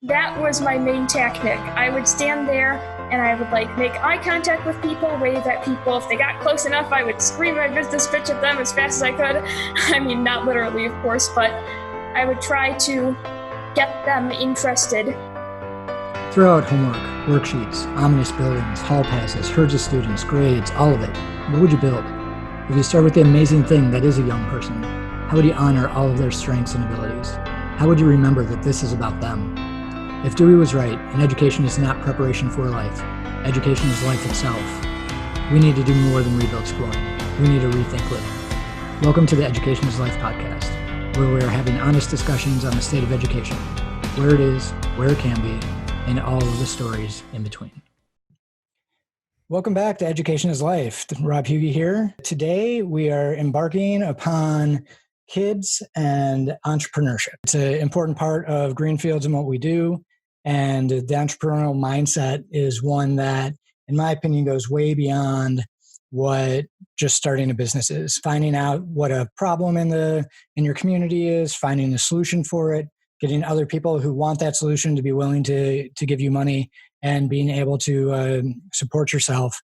That was my main tactic. I would stand there and I would make eye contact with people, wave at people. If they got close enough, I would scream my business pitch at them as fast as I could. I mean, not literally, of course, but I would try to get them interested. Throw out homework, worksheets, ominous buildings, hall passes, herds of students, grades, all of it. What would you build? If you start with the amazing thing that is a young person, how would you honor all of their strengths and abilities? How would you remember that this is about them? If Dewey was right, and education is not preparation for life, education is life itself, we need to do more than rebuild schooling. We need to rethink living. Welcome to the Education is Life podcast, where we're having honest discussions on the state of education, where it is, where it can be, and all of the stories in between. Welcome back to Education is Life. Rob Hughey here. Today, we are embarking upon kids and entrepreneurship. It's an important part of Greenfields and what we do. And the entrepreneurial mindset is one that, in my opinion, goes way beyond what just starting a business is. Finding out what a problem in your community is, finding a solution for it, getting other people who want that solution to be willing to give you money, and being able to support yourself,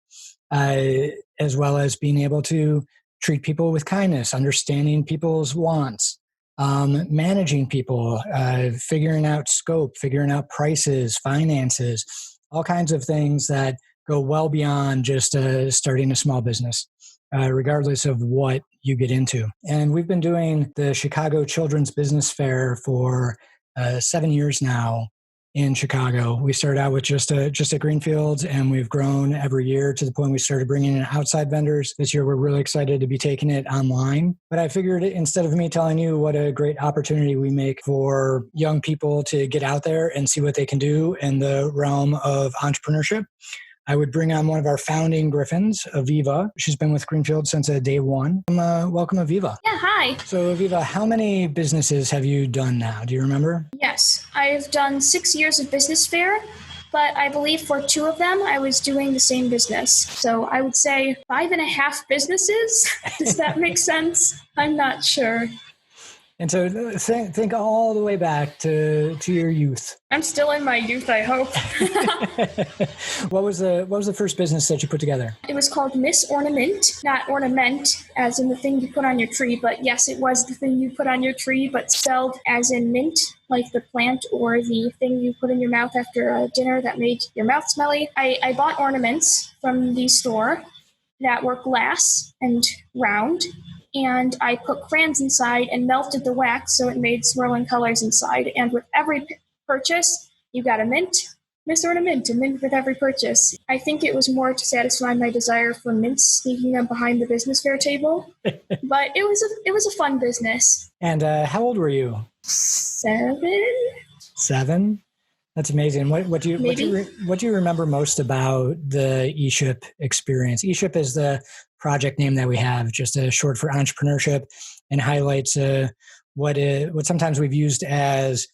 as well as being able to treat people with kindness, understanding people's wants, managing people, figuring out scope, figuring out prices, finances, all kinds of things that go well beyond just starting a small business, regardless of what you get into. And we've been doing the Chicago Children's Business Fair for 7 years now in Chicago. We started out with just at Greenfields, and we've grown every year to the point we started bringing in outside vendors. This year, we're really excited to be taking it online. But I figured instead of me telling you what a great opportunity we make for young people to get out there and see what they can do in the realm of entrepreneurship, I would bring on one of our founding Griffins, Aviva. She's been with Greenfield since day one. Welcome, Aviva. Yeah, hi. So, Aviva, how many businesses have you done now? Do you remember? Yes, I've done 6 years of business fair, but I believe for 2 of them, I was doing the same business. So I would say 5.5 businesses. Does that make sense? I'm not sure. And so think all the way back to your youth. I'm still in my youth, I hope. What was the first business that you put together? It was called Miss Ornament, not ornament as in the thing you put on your tree, but yes, it was the thing you put on your tree, but spelled as in mint, like the plant or the thing you put in your mouth after a dinner that made your mouth smelly. I bought ornaments from the store that were glass and round, and I put crayons inside and melted the wax so it made swirling colors inside. And with every purchase, you got a mint, Miss Ornament, a mint with every purchase. I think it was more to satisfy my desire for mints sneaking up behind the business fair table. But it was a fun business. And how old were you? 7. 7? That's amazing. What do you remember most about the eShip experience? eShip is the project name that we have, just a short for entrepreneurship, and highlights what sometimes we've used as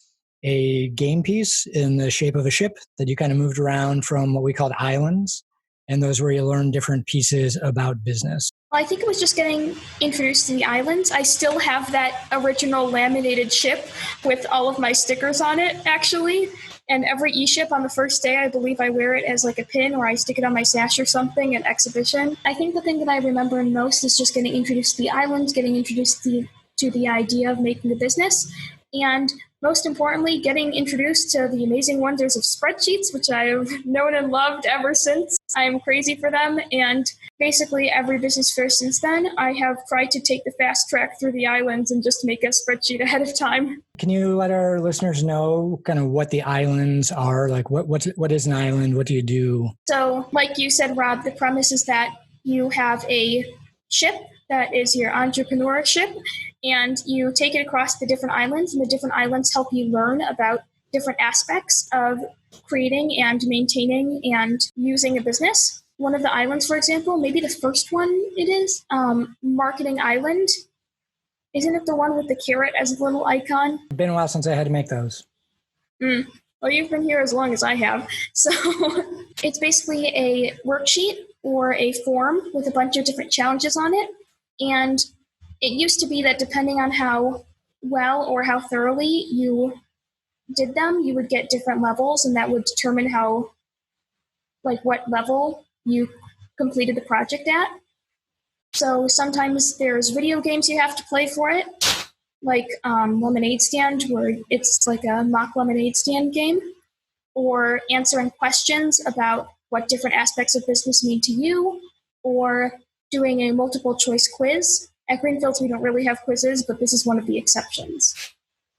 a game piece in the shape of a ship that you kind of moved around from what we called islands, and those where you learn different pieces about business. Well, I think it was just getting introduced to the islands. I still have that original laminated ship with all of my stickers on it, actually. And every e-ship on the first day, I believe I wear it as like a pin, or I stick it on my sash or something at exhibition. I think the thing that I remember most is just getting introduced to the islands, getting introduced to the idea of making a business, and most importantly, getting introduced to the amazing wonders of spreadsheets, which I have known and loved ever since. I am crazy for them, and basically every business fair since then, I have tried to take the fast track through the islands and just make a spreadsheet ahead of time. Can you let our listeners know kind of what the islands are? Like what is an island? What do you do? So like you said, Rob, the premise is that you have a ship that is your entrepreneurship, and you take it across the different islands, and the different islands help you learn about different aspects of creating and maintaining and using a business. One of the islands, for example, maybe the first one it is, Marketing Island. Isn't it the one with the carrot as a little icon? It's been a while since I had to make those. Well, you've been here as long as I have. So it's basically a worksheet or a form with a bunch of different challenges on it. And it used to be that depending on how well or how thoroughly you did them, you would get different levels, and that would determine how, like, what level you completed the project at. So sometimes there's video games you have to play for it, like Lemonade Stand, where it's like a mock lemonade stand game, or answering questions about what different aspects of business mean to you, or doing a multiple choice quiz. At Greenfields, we don't really have quizzes, but this is one of the exceptions.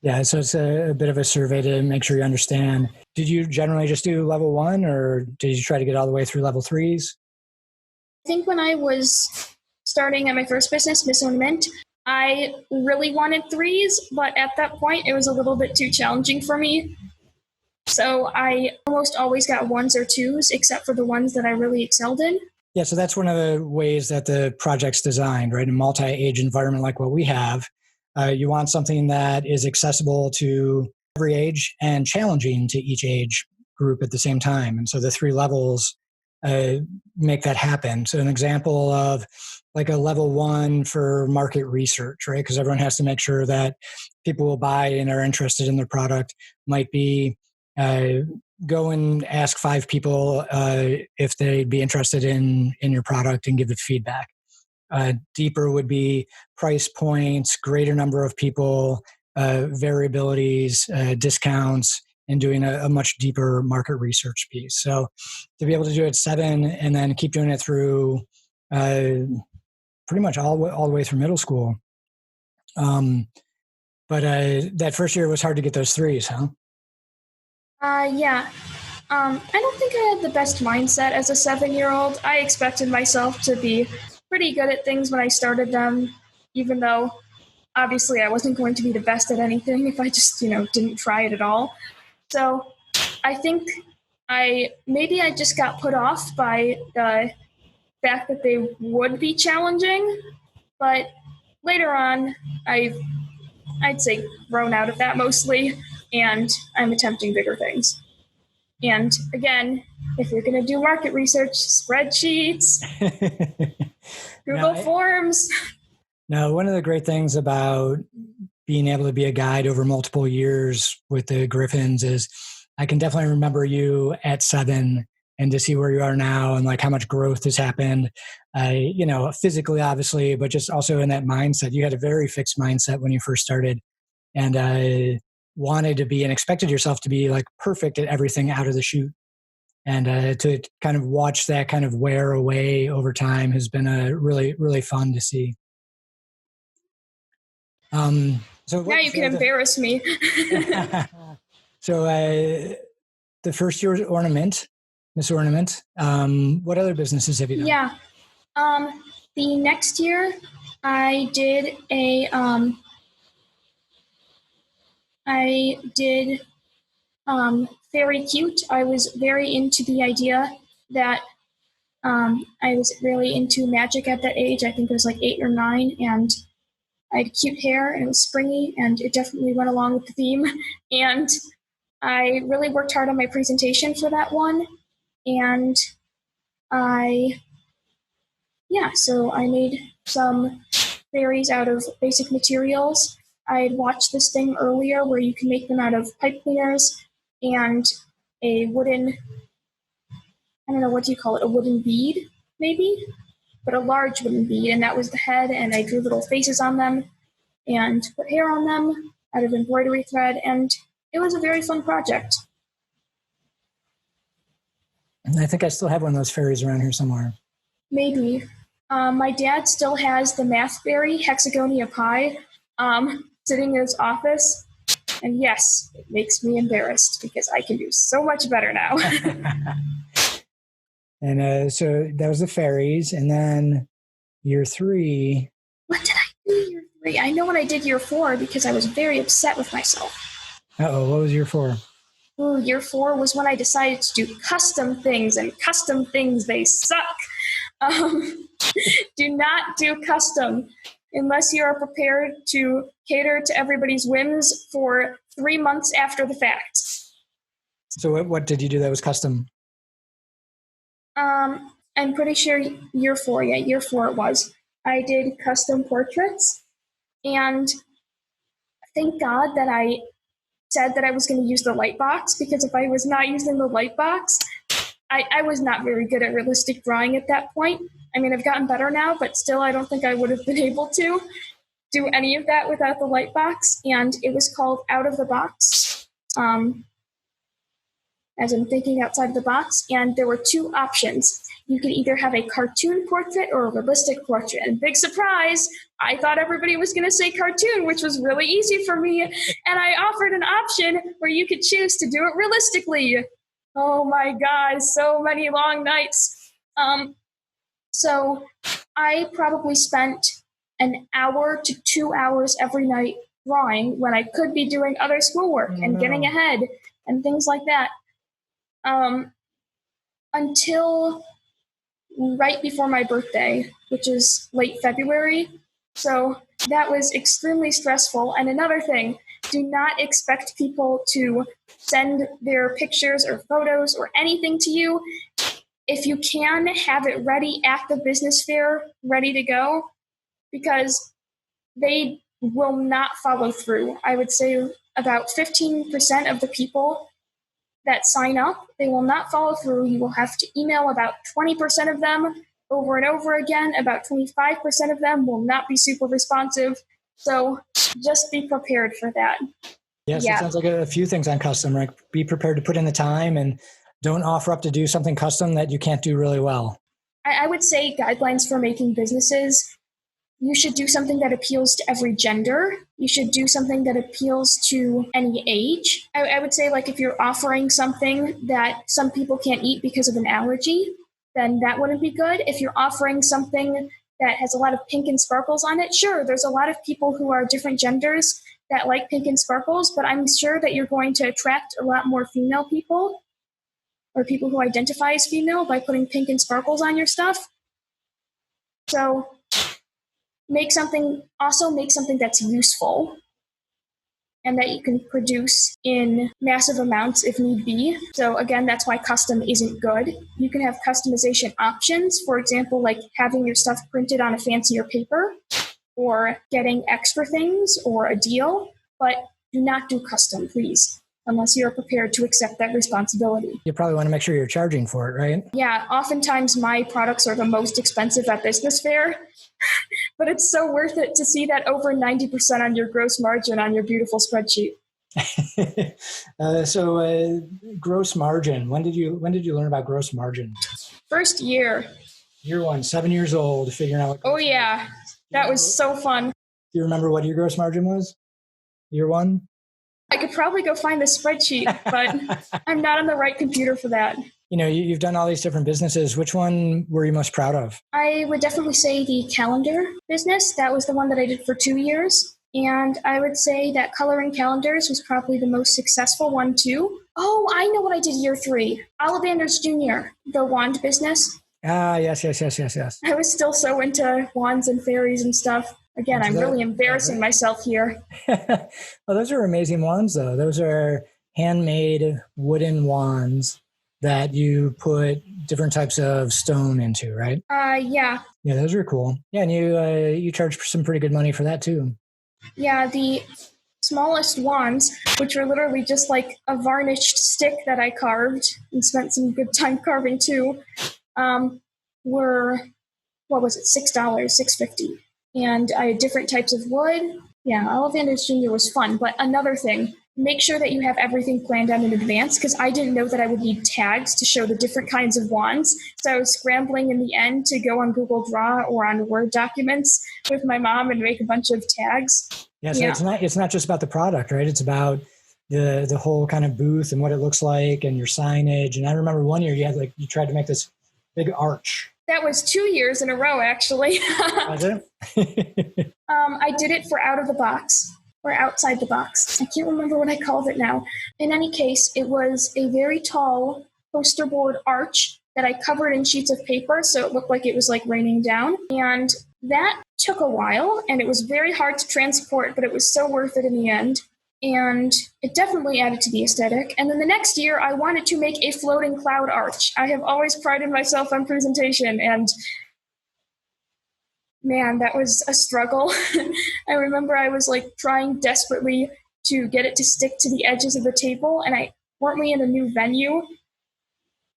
Yeah, so it's a bit of a survey to make sure you understand. Did you generally just do level 1, or did you try to get all the way through level 3s? I think when I was starting at my first business, Miss Ornament, I really wanted 3s, but at that point, it was a little bit too challenging for me. So I almost always got 1s or 2s, except for the ones that I really excelled in. Yeah, so that's one of the ways that the project's designed, right? In a multi-age environment like what we have, you want something that is accessible to every age and challenging to each age group at the same time. And so the 3 levels make that happen. So an example of like a level 1 for market research, right? Because everyone has to make sure that people will buy and are interested in their product, might be go and ask 5 people if they'd be interested in your product and give it feedback. Deeper would be price points, greater number of people, variabilities, discounts, and doing a much deeper market research piece. So to be able to do it 7 and then keep doing it through pretty much all the way through middle school. But that first year was hard to get those 3s, huh? Yeah. I don't think I had the best mindset as a 7-year-old. I expected myself to be pretty good at things when I started them, even though obviously I wasn't going to be the best at anything if I just, didn't try it at all. So I think I just got put off by the fact that they would be challenging, but later on I'd say grown out of that mostly, and I'm attempting bigger things. And again, if you're going to do market research, spreadsheets, Google Forms. Now, one of the great things about being able to be a guide over multiple years with the Griffins is I can definitely remember you at 7 and to see where you are now and like how much growth has happened, physically, obviously, but just also in that mindset. You had a very fixed mindset when you first started, and wanted to be and expected yourself to be like perfect at everything out of the chute. And to kind of watch that kind of wear away over time has been really, really fun to see. So now you can embarrass me. So the first year was Miss Ornament. What other businesses have you done? Yeah. The next year I did Very Cute. I was very into the idea that I was really into magic at that age. I think it was like 8 or 9, and I had cute hair and it was springy, and it definitely went along with the theme. And I really worked hard on my presentation for that one. And so I made some fairies out of basic materials. I had watched this thing earlier where you can make them out of pipe cleaners and a wooden, I don't know, what do you call it? A wooden bead, maybe? But a large wooden bead, and that was the head, and I drew little faces on them and put hair on them out of embroidery thread, and it was a very fun project. I think I still have one of those fairies around here somewhere. Maybe. My dad still has the math fairy, Hexagonia Pi, sitting in his office. And yes, it makes me embarrassed because I can do so much better now. And so that was the fairies. And then year 3. What did I do year 3? I know what I did year 4 because I was very upset with myself. Uh-oh, what was year 4? Ooh, year 4 was when I decided to do custom things, and custom things, they suck. Do not do custom unless you are prepared to cater to everybody's whims for 3 months after the fact. So what did you do that was custom? I'm pretty sure year 4 it was. I did custom portraits, and thank God that I said that I was going to use the light box, because if I was not using the light box, I was not very good at realistic drawing at that point. I mean, I've gotten better now, but still I don't think I would have been able to do any of that without the light box. And it was called Out of the Box, as in thinking outside the box. And there were two options. You could either have a cartoon portrait or a realistic portrait. And big surprise, I thought everybody was going to say cartoon, which was really easy for me. And I offered an option where you could choose to do it realistically. Oh my God, so many long nights. So I probably spent an hour to 2 hours every night drawing when I could be doing other schoolwork and getting ahead and things like that. Until right before my birthday, which is late February. So that was extremely stressful. And another thing, do not expect people to send their pictures or photos or anything to you. If you can, have it ready at the business fair, ready to go, because they will not follow through. I would say about 15% of the people that sign up, they will not follow through. You will have to email about 20% of them over and over again. About 25% of them will not be super responsive. So just be prepared for that. Yes, yeah. It sounds like a few things on custom, right? Be prepared to put in the time and don't offer up to do something custom that you can't do really well. I would say guidelines for making businesses. You should do something that appeals to every gender. You should do something that appeals to any age. I would say, like, if you're offering something that some people can't eat because of an allergy, then that wouldn't be good. If you're offering something that has a lot of pink and sparkles on it, sure, there's a lot of people who are different genders that like pink and sparkles, but I'm sure that you're going to attract a lot more female people or people who identify as female by putting pink and sparkles on your stuff. So make something that's useful and that you can produce in massive amounts if need be. So again, that's why custom isn't good. You can have customization options, for example, like having your stuff printed on a fancier paper or getting extra things or a deal, but do not do custom, please, unless you're prepared to accept that responsibility. You probably want to make sure you're charging for it, right? Yeah, oftentimes my products are the most expensive at business fair, but it's so worth it to see that over 90% on your gross margin on your beautiful spreadsheet. So gross margin, when did you learn about gross margin? First year. Year one, 7 years old, figuring out what. Oh yeah, that was so fun. Do you remember what your gross margin was? Year one? I could probably go find the spreadsheet, but I'm not on the right computer for that. You know, you've done all these different businesses. Which one were you most proud of? I would definitely say the calendar business. That was the one that I did for 2 years. And I would say that coloring calendars was probably the most successful one too. Oh, I know what I did year 3. Ollivanders Jr., the wand business. Ah, yes. I was still so into wands and fairies and stuff. Again, I'm really embarrassing myself here. Well, those are amazing wands, though. Those are handmade wooden wands that you put different types of stone into, right? Yeah. Yeah, those are cool. Yeah, and you charge some pretty good money for that too. Yeah, the smallest wands, which were literally just like a varnished stick that I carved and spent some good time carving too, were, what was it, $6, $6.50. And I had different types of wood. Yeah, Ollivanders Jr. was fun. But another thing, make sure that you have everything planned out in advance, because I didn't know that I would need tags to show the different kinds of wands. So I was scrambling in the end to go on Google Draw or on Word documents with my mom and make a bunch of tags. Yeah, so it's not just about the product, right? It's about the whole kind of booth and what it looks like and your signage. And I remember one year you tried to make this big arch. That was 2 years in a row, actually. Was it? I did it for Out of the Box or Outside the Box. I can't remember what I called it now. In any case, it was a very tall poster board arch that I covered in sheets of paper, so it looked like it was like raining down. And that took a while, and it was very hard to transport, but it was so worth it in the end. And it definitely added to the aesthetic. And then the next year, I wanted to make a floating cloud arch. I have always prided myself on presentation, and man, that was a struggle. I remember I was like trying desperately to get it to stick to the edges of the table. And weren't we in a new venue?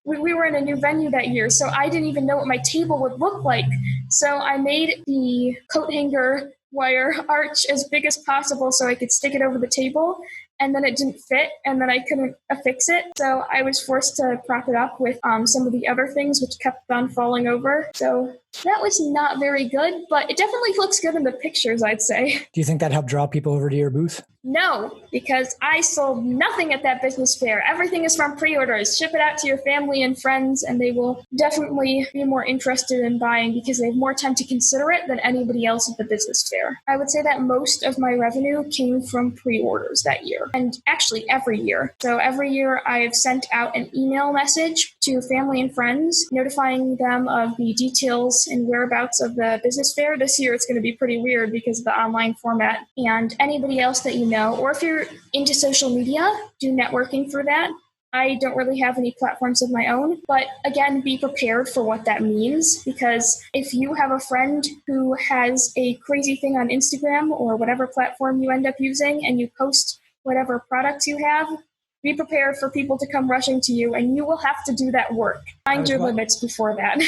We were in a new venue that year, so I didn't even know what my table would look like. So I made the coat hanger wire arch as big as possible so I could stick it over the table, and then it didn't fit, and then I couldn't affix it. So I was forced to prop it up with some of the other things, which kept on falling over. So that was not very good, but it definitely looks good in the pictures, I'd say. Do you think that helped draw people over to your booth? No, because I sold nothing at that business fair. Everything is from pre-orders. Ship it out to your family and friends, and they will definitely be more interested in buying because they have more time to consider it than anybody else at the business fair. I would say that most of my revenue came from pre-orders that year, and actually every year. So every year I've sent out an email message to family and friends, notifying them of the details and whereabouts of the business fair. This year it's going to be pretty weird because of the online format. And anybody else that you know, or if you're into social media, do networking for that. I don't really have any platforms of my own, but again, be prepared for what that means, because if you have a friend who has a crazy thing on Instagram or whatever platform you end up using and you post whatever products you have, be prepared for people to come rushing to you, and you will have to do that work. Find your limits before that.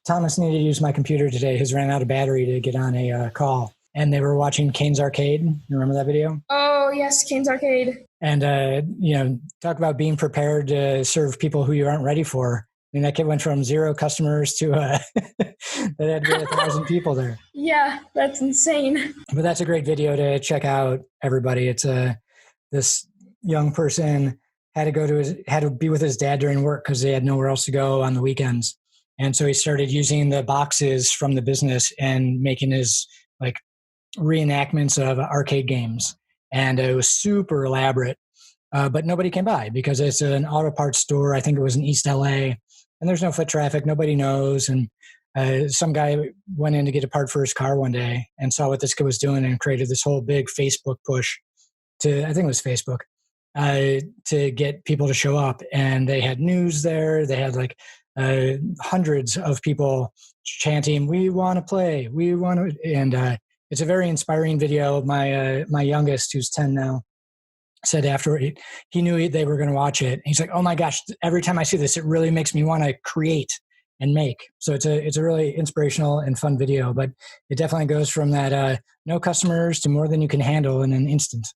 Thomas needed to use my computer today. His ran out of battery to get on a call, and they were watching Kane's Arcade. You remember that video? Oh, yes, Kane's Arcade. And, talk about being prepared to serve people who you aren't ready for. I mean, that kid went from 0 customers to that had 1,000 people there. Yeah, that's insane. But that's a great video to check out, everybody. It's this young person had to be with his dad during work because they had nowhere else to go on the weekends. And so he started using the boxes from the business and making his reenactments of arcade games. And it was super elaborate, but nobody came by because it's an auto parts store. I think it was in East LA, and there's no foot traffic. Nobody knows. And some guy went in to get a part for his car one day and saw what this kid was doing and created this whole big Facebook push I think it was Facebook, to get people to show up. And they had news there. They had hundreds of people chanting, "We want to play. We want to." And it's a very inspiring video. My youngest, who's 10 now, said after he knew they were going to watch it. He's like, "Oh my gosh, every time I see this, it really makes me want to create and make." So it's a really inspirational and fun video, but it definitely goes from that no customers to more than you can handle in an instant.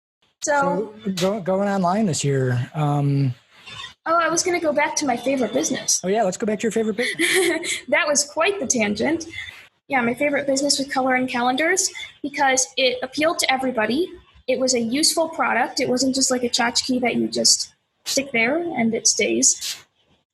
So going online this year. I was going to go back to my favorite business. Oh yeah, let's go back to your favorite business. That was quite the tangent. Yeah, my favorite business was coloring calendars because it appealed to everybody. It was a useful product. It wasn't just like a tchotchke that you just stick there and it stays.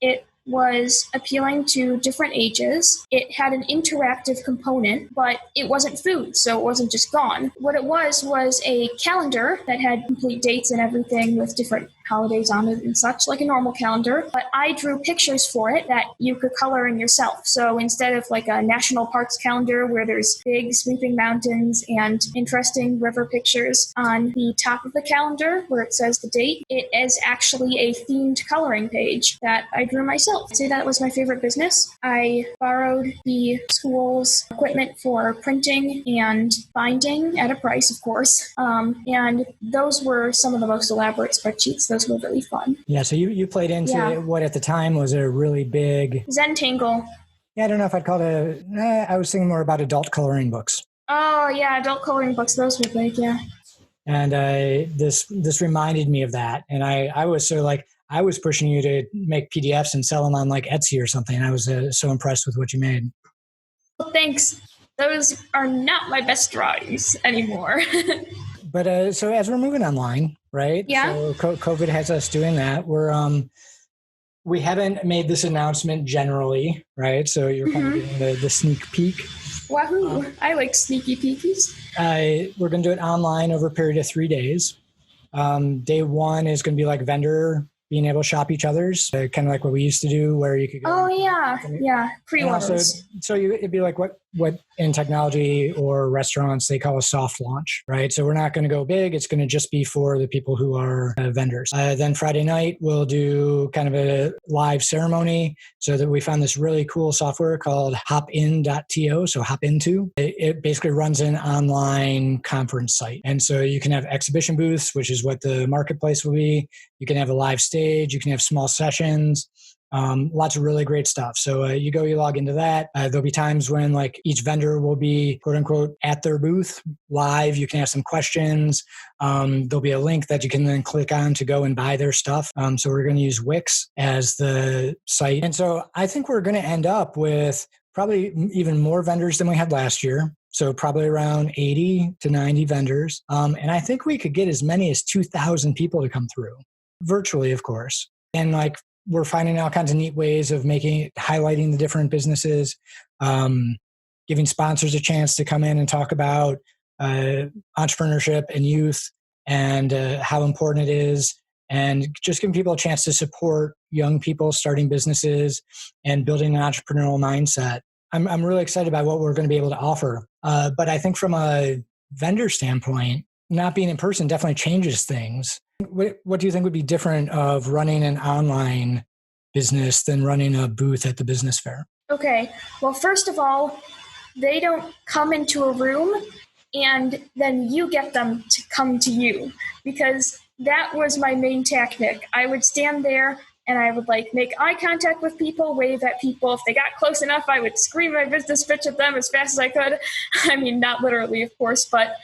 It was appealing to different ages. It had an interactive component, but it wasn't food, so it wasn't just gone. What it was a calendar that had complete dates and everything with different holidays on it and such, like a normal calendar. But I drew pictures for it that you could color in yourself. So instead of like a national parks calendar where there's big sweeping mountains and interesting river pictures on the top of the calendar where it says the date, it is actually a themed coloring page that I drew myself. I'd say that was my favorite business. I borrowed the school's equipment for printing and binding at a price, of course. And those were some of the most elaborate spreadsheets. Those were really fun. Yeah, so you played into what at the time was a really big... Zentangle. Yeah, I don't know if I'd call it I was thinking more about adult coloring books. Oh, yeah, adult coloring books. Those were big, yeah. And this reminded me of that. And I was I was pushing you to make PDFs and sell them on like Etsy or something. I was so impressed with what you made. Well, thanks. Those are not my best drawings anymore. But so as we're moving online, right? Yeah. So COVID has us doing that. We haven't made this announcement generally, right? So you're kind of getting the sneak peek. Wahoo! I like sneaky peekies. We're going to do it online over a period of 3 days. Day one is going to be like vendor being able to shop each other's, kind of like what we used to do, where you could go. Oh yeah, yeah. Pre-orders. So it'd be like what what in technology or restaurants they call a soft launch, right? So we're not going to go big. It's going to just be for the people who are vendors. Then Friday night, we'll do kind of a live ceremony so that we found this really cool software called hopin.to. So hop into. It basically runs an online conference site. And so you can have exhibition booths, which is what the marketplace will be. You can have a live stage. You can have small sessions. Lots of really great stuff. So you log into that. There'll be times when like each vendor will be quote unquote at their booth live. You can have some questions. There'll be a link that you can then click on to go and buy their stuff. So we're going to use Wix as the site. And so I think we're going to end up with probably even more vendors than we had last year. So probably around 80 to 90 vendors. And I think we could get as many as 2,000 people to come through virtually, of course. And like, we're finding all kinds of neat ways of highlighting the different businesses, giving sponsors a chance to come in and talk about entrepreneurship and youth and how important it is, and just giving people a chance to support young people starting businesses and building an entrepreneurial mindset. I'm really excited about what we're going to be able to offer. But I think from a vendor standpoint, not being in person definitely changes things. What do you think would be different of running an online business than running a booth at the business fair? Okay. Well, first of all, they don't come into a room and then you get them to come to you, because that was my main tactic. I would stand there and I would like make eye contact with people, wave at people. If they got close enough, I would scream my business pitch at them as fast as I could. I mean, not literally, of course, but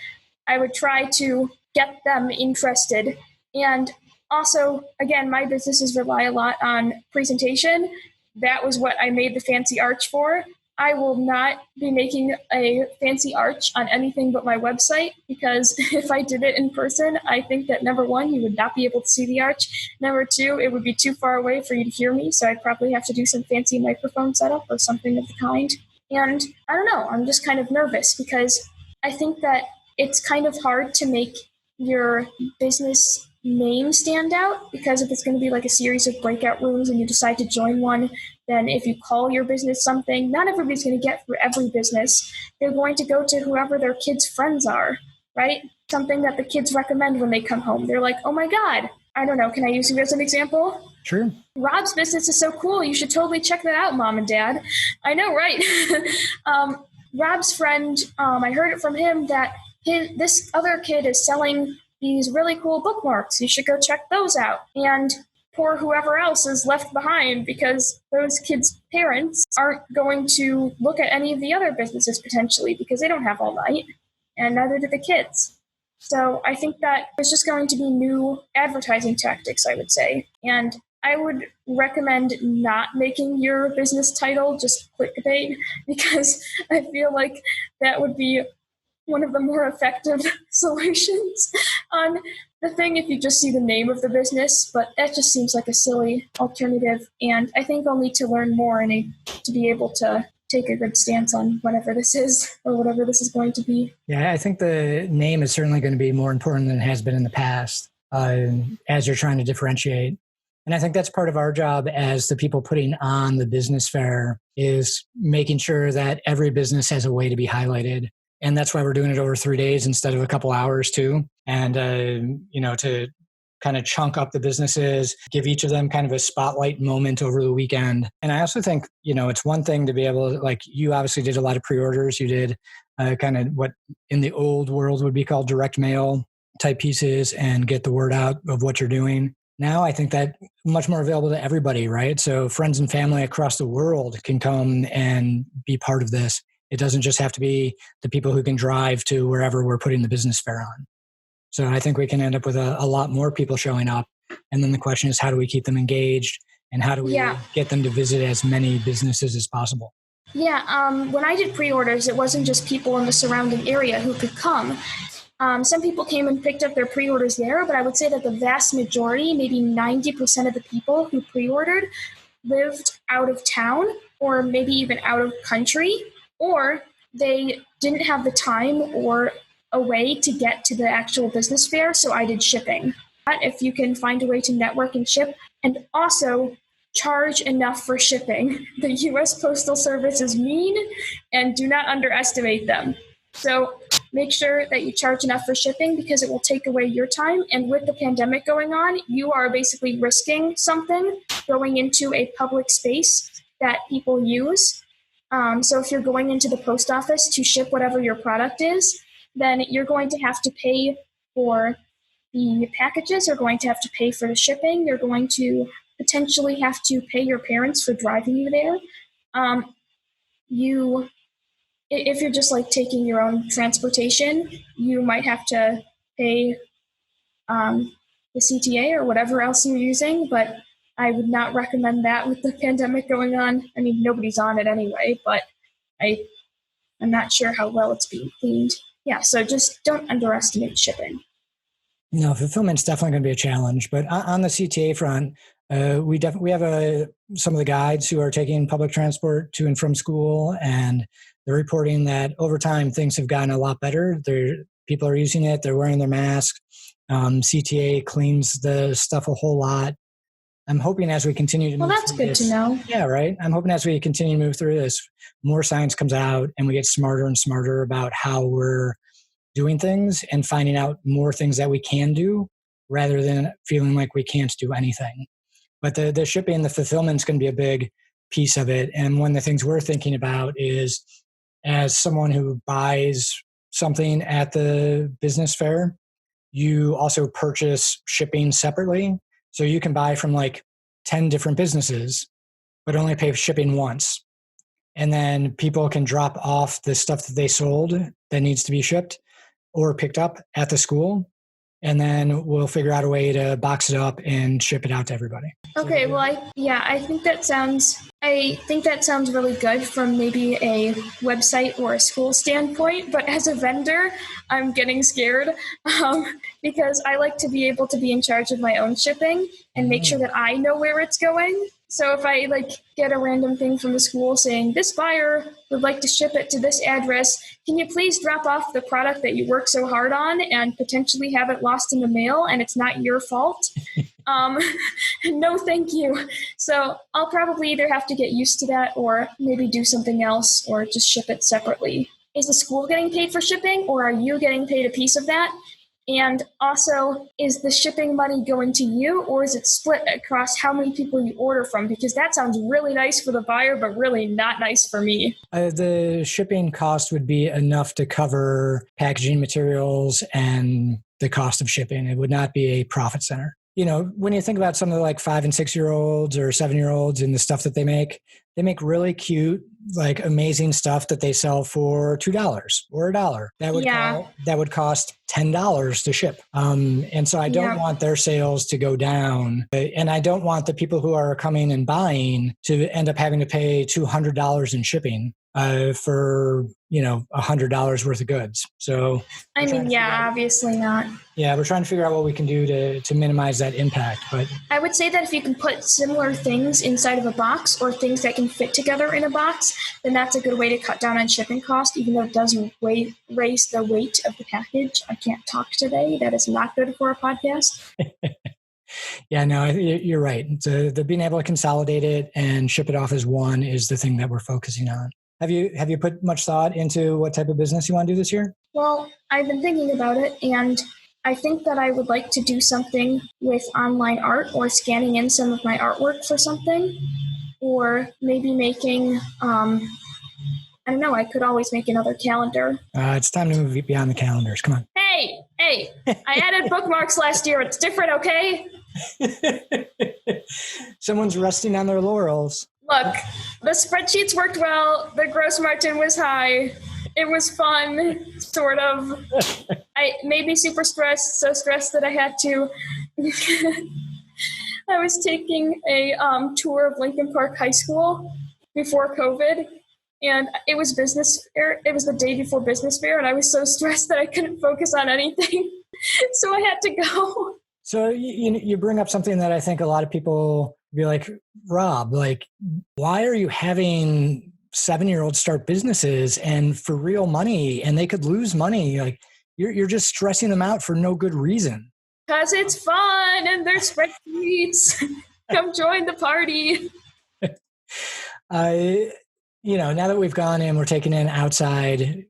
I would try to get them interested. And also, again, my businesses rely a lot on presentation. That was what I made the fancy arch for. I will not be making a fancy arch on anything but my website, because if I did it in person, I think that number one, you would not be able to see the arch. Number two, it would be too far away for you to hear me. So I'd probably have to do some fancy microphone setup or something of the kind. And I don't know, I'm just kind of nervous because I think that it's kind of hard to make your business name stand out, because if it's going to be like a series of breakout rooms and you decide to join one, then if you call your business something, not everybody's going to get through every business. They're going to go to whoever their kids' friends are, right? Something that the kids recommend when they come home. They're like, oh my God, I don't know. Can I use you as an example? Sure. Rob's business is so cool. You should totally check that out, Mom and Dad. I know, right? Rob's friend, I heard it from him that this other kid is selling these really cool bookmarks. You should go check those out. And poor whoever else is left behind, because those kids' parents aren't going to look at any of the other businesses potentially, because they don't have all night, and neither do the kids. So I think that there's just going to be new advertising tactics, I would say. And I would recommend not making your business title just clickbait, because I feel like that would be one of the more effective solutions on the thing if you just see the name of the business. But that just seems like a silly alternative. And I think I'll need to learn more to be able to take a good stance on whatever this is or whatever this is going to be. Yeah, I think the name is certainly going to be more important than it has been in the past as you're trying to differentiate. And I think that's part of our job as the people putting on the business fair, is making sure that every business has a way to be highlighted. And that's why we're doing it over 3 days instead of a couple hours too. And, to kind of chunk up the businesses, give each of them kind of a spotlight moment over the weekend. And I also think, it's one thing to be able to, like, you obviously did a lot of pre-orders. You did kind of what in the old world would be called direct mail type pieces and get the word out of what you're doing. Now I think that much more available to everybody, right? So friends and family across the world can come and be part of this. It doesn't just have to be the people who can drive to wherever we're putting the business fair on. So I think we can end up with a lot more people showing up. And then the question is, how do we keep them engaged? And how do we get them to visit as many businesses as possible? Yeah, when I did pre-orders, it wasn't just people in the surrounding area who could come. Some people came and picked up their pre-orders there, but I would say that the vast majority, maybe 90% of the people who pre-ordered, lived out of town or maybe even out of country, or they didn't have the time or a way to get to the actual business fair, so I did shipping. But if you can find a way to network and ship, and also charge enough for shipping. The U.S. Postal Service is mean, and do not underestimate them. So make sure that you charge enough for shipping because it will take away your time. And with the pandemic going on, you are basically risking something going into a public space that people use. So if you're going into the post office to ship whatever your product is, then you're going to have to pay for the packages, you're going to have to pay for the shipping, you're going to potentially have to pay your parents for driving you there. If you're just like taking your own transportation, you might have to pay the CTA or whatever else you're using, but I would not recommend that with the pandemic going on. I mean, nobody's on it anyway, but I'm not sure how well it's being cleaned. Yeah, so just don't underestimate shipping. No, fulfillment's definitely going to be a challenge. But on the CTA front, we have some of the guides who are taking public transport to and from school, and they're reporting that over time things have gotten a lot better. People are using it; they're wearing their masks. CTA cleans the stuff a whole lot. I'm hoping as we continue to move that's through good this, to know. Yeah, right. I'm hoping as we continue to move through this, more science comes out and we get smarter and smarter about how we're doing things and finding out more things that we can do rather than feeling like we can't do anything. But the shipping, the fulfillment is going to be a big piece of it. And one of the things we're thinking about is, as someone who buys something at the business fair, you also purchase shipping separately. So you can buy from like 10 different businesses, but only pay for shipping once. And then people can drop off the stuff that they sold that needs to be shipped or picked up at the school. And then we'll figure out a way to box it up and ship it out to everybody. Okay, well, I think that sounds really good from maybe a website or a school standpoint. But as a vendor, I'm getting scared because I like to be able to be in charge of my own shipping and make sure that I know where it's going. So if I get a random thing from the school saying this buyer would like to ship it to this address, can you please drop off the product that you work so hard on and potentially have it lost in the mail and it's not your fault? No, thank you. So I'll probably either have to get used to that or maybe do something else or just ship it separately. Is the school getting paid for shipping or are you getting paid a piece of that? And also, is the shipping money going to you or is it split across how many people you order from? Because that sounds really nice for the buyer, but really not nice for me. The shipping cost would be enough to cover packaging materials and the cost of shipping. It would not be a profit center. You know, when you think about some of the 5 and 6 year olds or 7-year-olds and the stuff that they make really cute, amazing stuff that they sell for $2 or $1. That would cost $10 to ship. And so I don't want their sales to go down. And I don't want the people who are coming and buying to end up having to pay $200 in shipping for, $100 worth of goods. So obviously not. Yeah, we're trying to figure out what we can do to minimize that impact. But I would say that if you can put similar things inside of a box or things that can fit together in a box, then that's a good way to cut down on shipping cost, even though it doesn't raise the weight of the package. I can't talk today. That is not good for a podcast. Yeah, no, you're right. So the being able to consolidate it and ship it off as one is the thing that we're focusing on. Have you put much thought into what type of business you want to do this year? Well, I've been thinking about it, and I think that I would like to do something with online art or scanning in some of my artwork for something, or maybe making, I don't know, I could always make another calendar. It's time to move beyond the calendars. Come on. Hey, I added bookmarks last year. It's different, okay? Someone's resting on their laurels. Look, the spreadsheets worked well. The gross margin was high. It was fun, sort of. I made me super stressed, so stressed that I had to. I was taking a tour of Lincoln Park High School before COVID, and it was business fair. It was the day before business fair, and I was so stressed that I couldn't focus on anything, so I had to go. So you bring up something that I think a lot of people be like, Rob, why are you having 7-year-olds start businesses and for real money and they could lose money? You're just stressing them out for no good reason. Because it's fun and they're spreadsheets. Come join the party. Now that we've gone in, we're taking in outside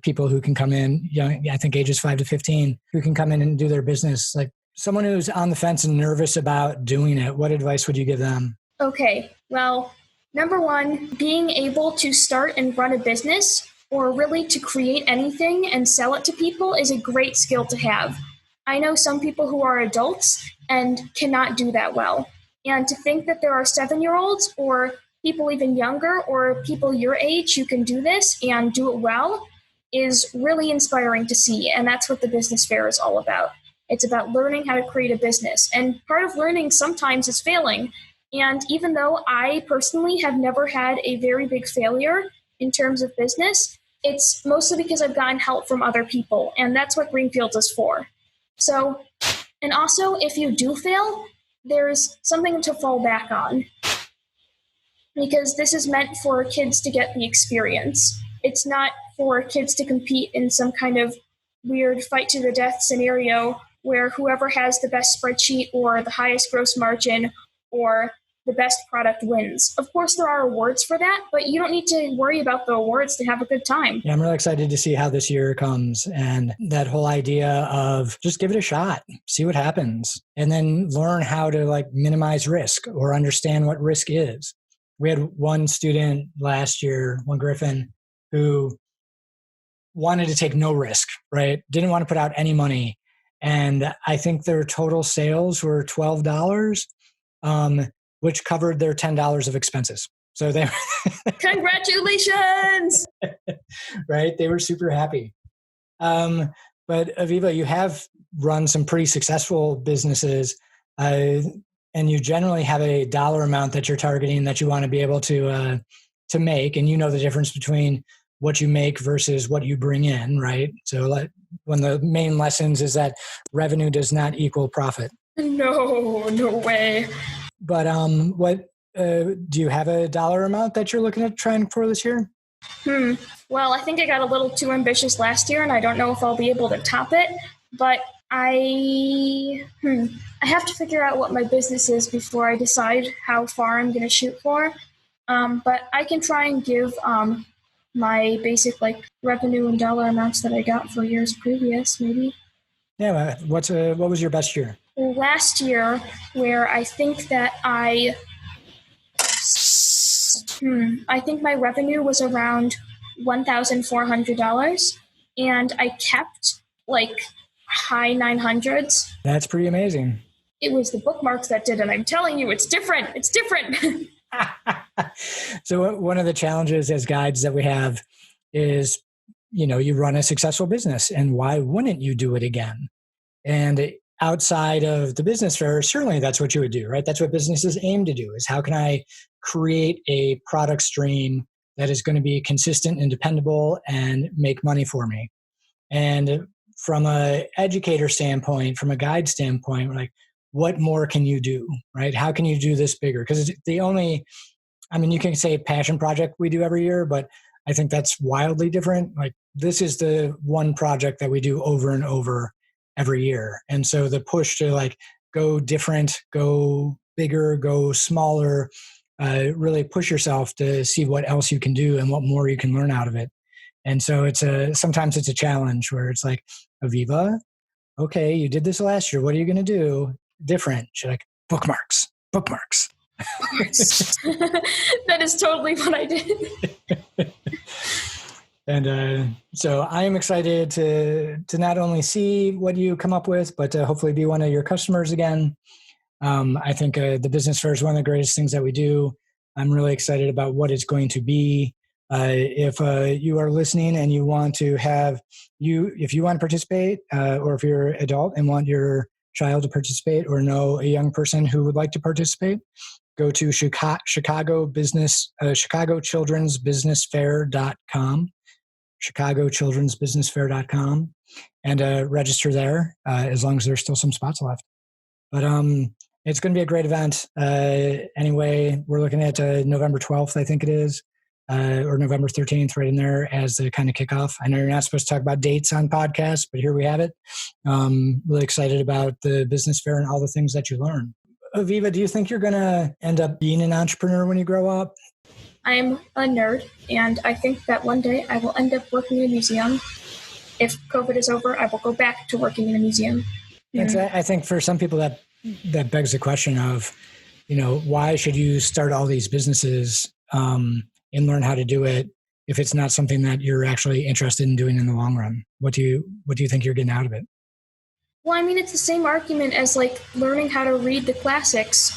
people who can come in, young, I think ages 5 to 15, who can come in and do their business. Like someone who's on the fence and nervous about doing it, what advice would you give them? Okay, well, number one, being able to start and run a business or really to create anything and sell it to people is a great skill to have. I know some people who are adults and cannot do that well. And to think that there are 7-year-olds or people even younger or people your age who can do this and do it well is really inspiring to see. And that's what the business fair is all about. It's about learning how to create a business. And part of learning sometimes is failing. And even though I personally have never had a very big failure in terms of business, it's mostly because I've gotten help from other people. And that's what Greenfields is for. So, and also if you do fail, there's something to fall back on. Because this is meant for kids to get the experience. It's not for kids to compete in some kind of weird fight to the death scenario where whoever has the best spreadsheet or the highest gross margin or the best product wins. Of course, there are awards for that, but you don't need to worry about the awards to have a good time. Yeah, I'm really excited to see how this year comes, and that whole idea of just give it a shot, see what happens, and then learn how to minimize risk or understand what risk is. We had one student last year, one Griffin, who wanted to take no risk, right? Didn't want to put out any money. And I think their total sales were $12, which covered their $10 of expenses. So they Congratulations! Right? They were super happy. But Aviva, you have run some pretty successful businesses. And you generally have a dollar amount that you're targeting that you want to be able to make, and you know the difference between what you make versus what you bring in, right? So one of the main lessons is that revenue does not equal profit. No way. But what do you have a dollar amount that you're looking at trying for this year? Well, I think I got a little too ambitious last year, and I don't know if I'll be able to top it. But I have to figure out what my business is before I decide how far I'm going to shoot for. But I can try and give my basic revenue and dollar amounts that I got for years previous, maybe. Yeah. What was your best year? Last year, where I think that I think my revenue was around $1,400, and I kept high 900s. That's pretty amazing. It was the bookmarks that did it. I'm telling you, it's different. It's different. So one of the challenges as guides that we have is, you run a successful business, and why wouldn't you do it again? And outside of the business fair, certainly that's what you would do, right? That's what businesses aim to do, is how can I create a product stream that is going to be consistent and dependable and make money for me? And from an educator standpoint, from a guide standpoint, what more can you do, right? How can you do this bigger? Because you can say passion project we do every year, but I think that's wildly different. This is the one project that we do over and over every year. And so the push to go different, go bigger, go smaller, really push yourself to see what else you can do and what more you can learn out of it. And so sometimes it's a challenge where it's Aviva, okay, you did this last year. What are you going to do different? She's bookmarks. That is totally what I did. And so I am excited to not only see what you come up with, but to hopefully be one of your customers again. I think the business fair is one of the greatest things that we do. I'm really excited about what it's going to be. If you are listening and you want to if you want to participate, or if you're an adult and want your child to participate or know a young person who would like to participate, go to ChicagoChildren'sBusinessFair.com, ChicagoChildren'sBusinessFair.com, and register there as long as there's still some spots left. But it's going to be a great event. Anyway, we're looking at November 12th, I think it is. Or November 13th, right in there as the kind of kickoff. I know you're not supposed to talk about dates on podcasts, but here we have it. Really excited about the business fair and all the things that you learn. Aviva, do you think you're going to end up being an entrepreneur when you grow up? I'm a nerd, and I think that one day I will end up working in a museum. If COVID is over, I will go back to working in a museum. I think for some people that begs the question of, why should you start all these businesses and learn how to do it if it's not something that you're actually interested in doing in the long run? What do you think you're getting out of it? Well, I mean, it's the same argument as like learning how to read the classics.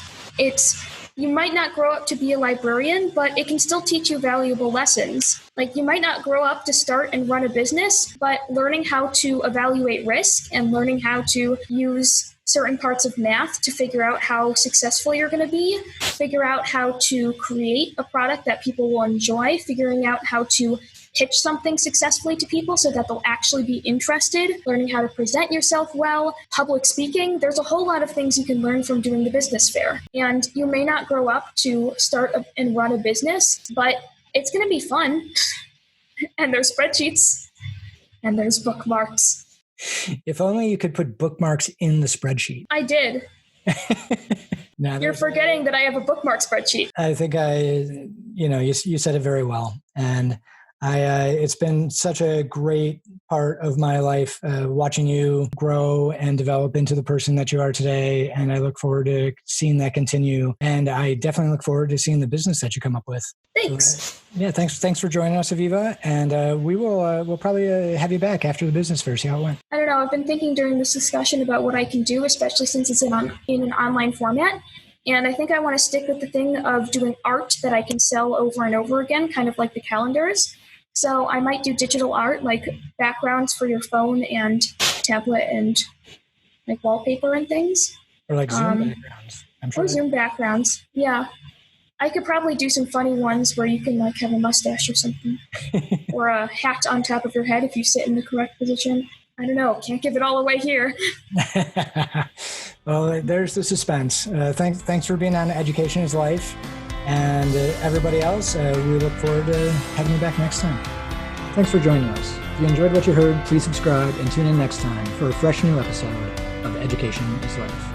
You might not grow up to be a librarian, but it can still teach you valuable lessons. Like, you might not grow up to start and run a business, but learning how to evaluate risk and learning how to use certain parts of math to figure out how successful you're going to be, figure out how to create a product that people will enjoy, figuring out how to pitch something successfully to people so that they'll actually be interested, learning how to present yourself well, public speaking. There's a whole lot of things you can learn from doing the business fair. And you may not grow up to start and run a business, but it's going to be fun. And there's spreadsheets and there's bookmarks. If only you could put bookmarks in the spreadsheet. I did. You're forgetting that I have a bookmark spreadsheet. I think you said it very well. And it's been such a great part of my life, watching you grow and develop into the person that you are today. And I look forward to seeing that continue. And I definitely look forward to seeing the business that you come up with. Thanks. Thanks for joining us, Aviva. And we'll probably have you back after the business fair, see how it went. I don't know. I've been thinking during this discussion about what I can do, especially since it's in an online format. And I think I want to stick with the thing of doing art that I can sell over and over again, kind of like the calendars. So I might do digital art, like backgrounds for your phone and tablet and like wallpaper and things. Or like Zoom backgrounds. Or Zoom backgrounds, yeah. I could probably do some funny ones where you can like have a mustache or something. Or a hat on top of your head if you sit in the correct position. I don't know. Can't give it all away here. Well, there's the suspense. Thanks for being on Education is Life. And everybody else, we look forward to having you back next time. Thanks for joining us. If you enjoyed what you heard, please subscribe and tune in next time for a fresh new episode of Education is Life.